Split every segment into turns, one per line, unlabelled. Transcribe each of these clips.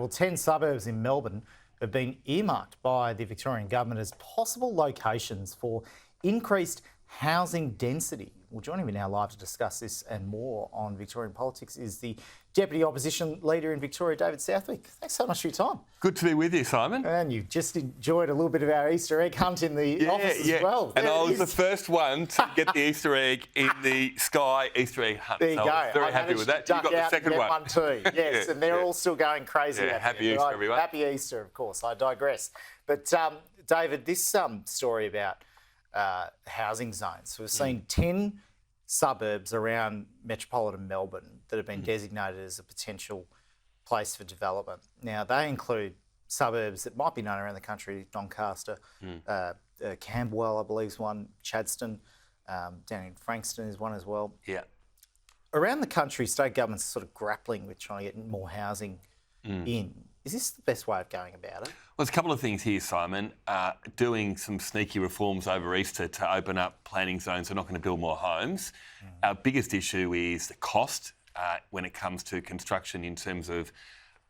well, 10 suburbs in Melbourne have been earmarked by the Victorian government as possible locations for increased housing density. Well, joining me now live to discuss this and more on Victorian politics is the Deputy Opposition Leader in Victoria, David Southwick. Thanks so much for your time.
Good to be with you, Simon.
And you just enjoyed a little bit of our Easter egg hunt in the office as well.
And I was the first one to get the Easter egg in the Sky Easter egg hunt.
There you go.
I was very happy with that. You got the second one.
Too. Yes, and they're all still going crazy.
Yeah, happy Easter, everyone.
Happy Easter, of course. I digress. But David, this story about housing zones. We've seen 10 suburbs around metropolitan Melbourne that have been designated as a potential place for development. Now, they include suburbs that might be known around the country: Doncaster, Camberwell, I believe, is one, Chadstone, down in Frankston is one as well.
Yeah.
Around the country, state governments are sort of grappling with trying to get more housing in. Is this the best way of going about it?
Well, there's a couple of things here, Simon. Doing some sneaky reforms over Easter to open up planning zones. We're not going to build more homes. Our biggest issue is the cost when it comes to construction in terms of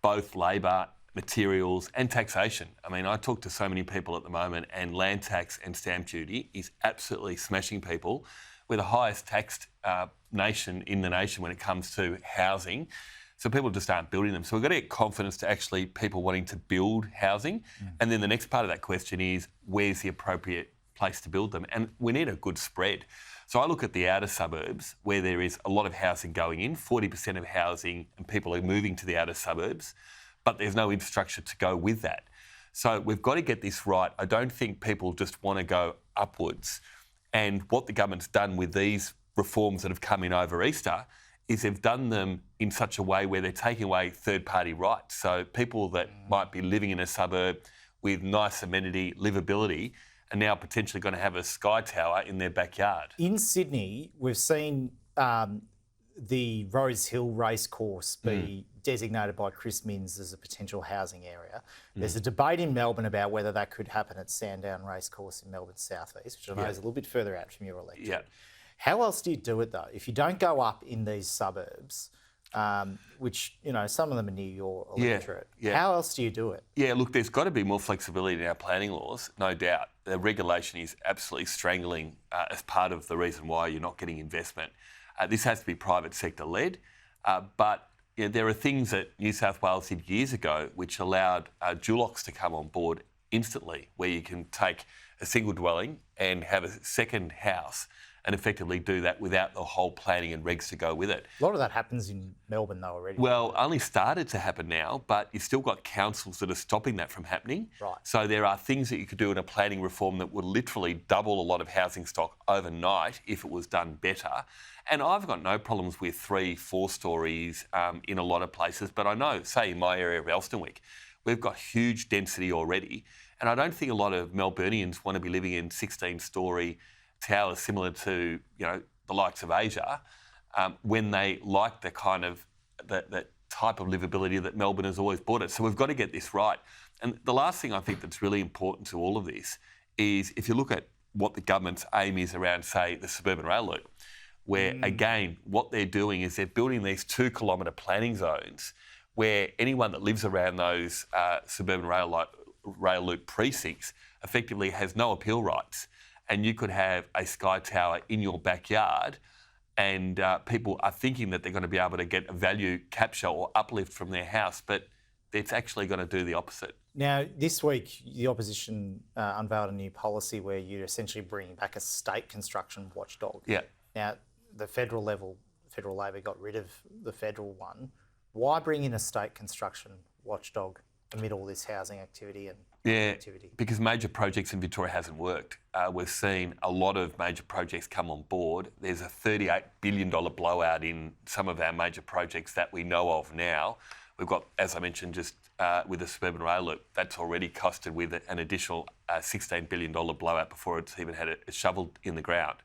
both labour, materials and taxation. I mean, I talk to so many people at the moment, and land tax and stamp duty is absolutely smashing people. We're the highest taxed nation in the nation when it comes to housing. So people just aren't building them. So we've got to get confidence to actually people wanting to build housing. And then the next part of that question is, where's the appropriate place to build them? And we need a good spread. So I look at the outer suburbs where there is a lot of housing going in, 40% of housing, and people are moving to the outer suburbs, but there's no infrastructure to go with that. So we've got to get this right. I don't think people just want to go upwards. And what the government's done with these reforms that have come in over Easter is they've done them in such a way where they're taking away third-party rights. So people that might be living in a suburb with nice amenity, livability, are now potentially going to have a sky tower in their backyard.
In Sydney, we've seen the Rose Hill racecourse be designated by Chris Minns as a potential housing area. There's a debate in Melbourne about whether that could happen at Sandown Racecourse in Melbourne South East, which I know is a little bit further out from your electorate.
Yeah.
How else do you do it, though? If you don't go up in these suburbs, which, you know, some of them are near your electorate, how else do you do it?
Yeah, look, there's got to be more flexibility in our planning laws, no doubt. The regulation is absolutely strangling as part of the reason why you're not getting investment. This has to be private sector led, but you know, there are things that New South Wales did years ago which allowed dulocks to come on board instantly, where you can take a single dwelling and have a second house and effectively do that without the whole planning and regs to go with it.
A lot of that happens in Melbourne, though, already.
Well, only started to happen now, but you've still got councils that are stopping that from happening.
Right.
So there are things that you could do in a planning reform that would literally double a lot of housing stock overnight if it was done better. And I've got no problems with 3-4 stories in a lot of places, but I know, say in my area of Elsternwick, we've got huge density already, and I don't think a lot of Melburnians want to be living in 16-storey towers similar to, you know, the likes of Asia, when they like the kind of that type of livability that Melbourne has always brought it. So we've got to get this right. And the last thing I think that's really important to all of this is if you look at what the government's aim is around, say, the suburban rail loop, where again what they're doing is they're building these 2-kilometre planning zones where anyone that lives around those suburban rail loop precincts effectively has no appeal rights. And you could have a sky tower in your backyard, and people are thinking that they're going to be able to get a value capture or uplift from their house, but it's actually going to do the opposite.
Now, this week, the opposition unveiled a new policy where you're essentially bringing back a state construction watchdog.
Yeah.
Now, the federal level, Federal Labor got rid of the federal one. Why bring in a state construction watchdog amid all this housing activity and activity?
Because major projects in Victoria hasn't worked. We've seen a lot of major projects come on board. There's a $38 billion blowout in some of our major projects that we know of now. We've got, as I mentioned, just with the suburban rail loop, that's already costed with an additional $16 billion blowout before it's even had it shoveled in the ground.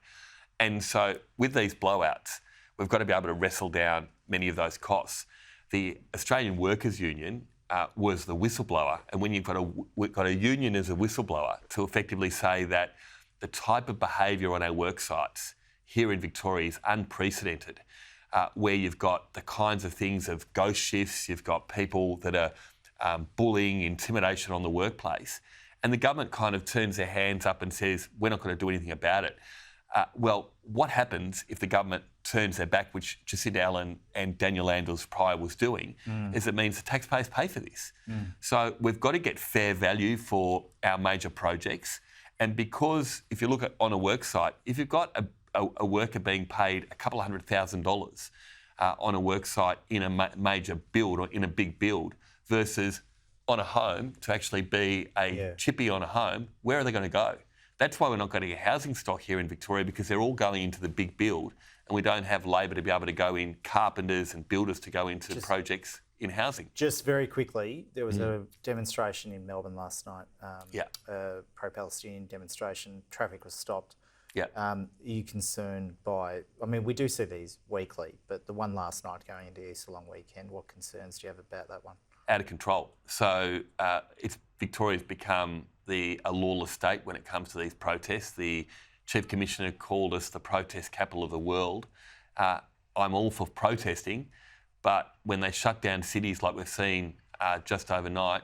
And so with these blowouts, we've got to be able to wrestle down many of those costs. The Australian Workers' Union was the whistleblower, and when you've got a union as a whistleblower to effectively say that the type of behaviour on our work sites here in Victoria is unprecedented, where you've got the kinds of things of ghost shifts, you've got people that are bullying, intimidation on the workplace. And the government kind of turns their hands up and says, we're not going to do anything about it. Well, what happens if the government turns their back, which Jacinda Allen and Daniel Andrews prior was doing, is it means the taxpayers pay for this. So we've got to get fair value for our major projects. And because if you look at on a work site, if you've got a worker being paid a couple of $100,000 on a work site in a major build or in a big build versus on a home to actually be a chippy on a home, where are they going to go? That's why we're not getting a housing stock here in Victoria, because they're all going into the big build and we don't have labour to be able to go in, carpenters and builders to go into projects in housing. Just
very quickly, there was a demonstration in Melbourne last night, a pro-Palestinian demonstration. Traffic was stopped. Are you concerned by, I mean, we do see these weekly, but the one last night going into Easter long weekend, what concerns do you have about that one?
Out of control. So Victoria's become a lawless state when it comes to these protests. The Chief Commissioner called us the protest capital of the world. I'm all for protesting, but when they shut down cities like we've seen just overnight,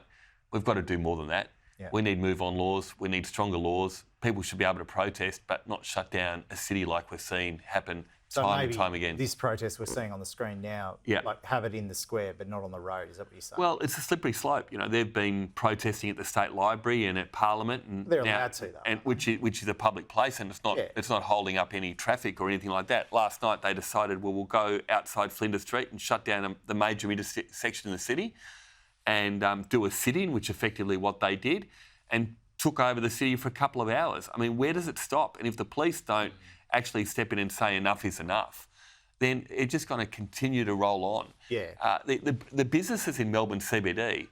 we've got to do more than that. We need move-on laws. We need stronger laws. People should be able to protest, but not shut down a city like we've seen happen time and time again.
This protest we're seeing on the screen now, like have it in the square but not on the road, is that what you're saying?
Well, it's a slippery slope. You know, they've been protesting at the State Library and at Parliament, and
they're allowed to, though.
And which is a public place, and it's not holding up any traffic or anything like that. Last night they decided, well, we'll go outside Flinders Street and shut down the major intersection in the city, and do a sit-in, which effectively what they did, and took over the city for a couple of hours. I mean, where does it stop? And if the police don't actually step in and say enough is enough, then it's just going to continue to roll on. The businesses in Melbourne CBD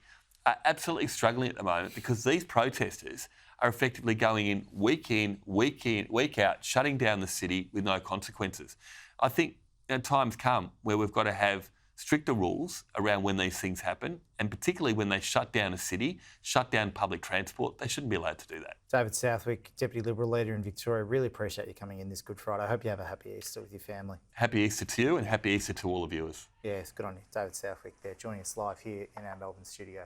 are absolutely struggling at the moment because these protesters are effectively going in, week out, shutting down the city with no consequences. I think times come where we've got to have stricter rules around when these things happen, and particularly when they shut down a city, shut down public transport. They shouldn't be allowed to do that.
David Southwick, Deputy Liberal Leader in Victoria, really appreciate you coming in this Good Friday. I hope you have a happy Easter with your family.
Happy Easter to you and happy Easter to all the viewers.
Yes, good on you. David Southwick there, joining us live here in our Melbourne studio.